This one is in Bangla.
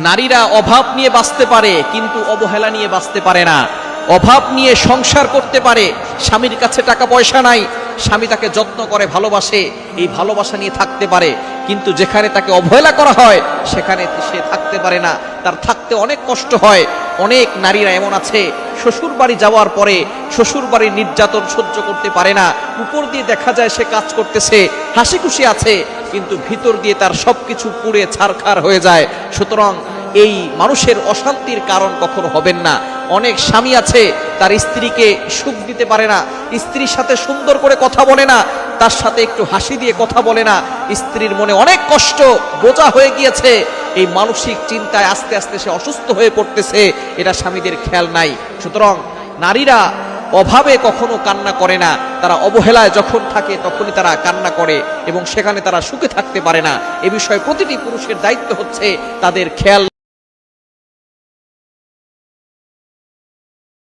নারীরা অভাব নিয়ে বাঁচতে পারে কিন্তু অবহেলা নিয়ে বাঁচতে পারে না। অভাব নিয়ে সংসার করতে পারে, স্বামীর কাছে টাকা পয়সা নাই, স্বামী তাকে যত্ন করে ভালোবাসে, এই ভালোবাসা নিয়ে থাকতে পারে, কিন্তু যেখানে তাকে অবহেলা করা হয় সেখানে সে থাকতে পারে না, তার থাকতে অনেক কষ্ট হয়। অনেক নারীরা এমন আছে শ্বশুর বাড়ি যাওয়ার পরে শ্বশুর বাড়ির নির্যাতন সহ্য করতে পারে না। উপর দিয়ে দেখা যায় সে কাজ করতেছে, হাসি খুশি আছে, কিন্তু ভিতর দিয়ে তার সবকিছু পুড়ে ছারখার হয়ে যায়। সুতরাং এই মানুষের অশান্তির কারণ কখনো হবেন না। অনেক স্বামী আছে তার স্ত্রীকে সুখ দিতে পারে না, স্ত্রীর সাথে সুন্দর করে কথা বলে না, তার সাথে একটু হাসি দিয়ে কথা বলে না, স্ত্রীর মনে অনেক কষ্ট বোঝা হয়ে গিয়েছে, এই মানসিক চিন্তায় আস্তে আস্তে সে অসুস্থ হয়ে পড়তেছে, এটা স্বামীদের খেয়াল নাই। সুতরাং নারীরা অভাবে কখনো কান্না করে না, তারা অবহেলায় যখন থাকে তখনই তারা কান্না করে এবং সেখানে তারা সুখে থাকতে পারে না। এ বিষয়ে প্রতিটি পুরুষের দায়িত্ব হচ্ছে তাদের খেয়াল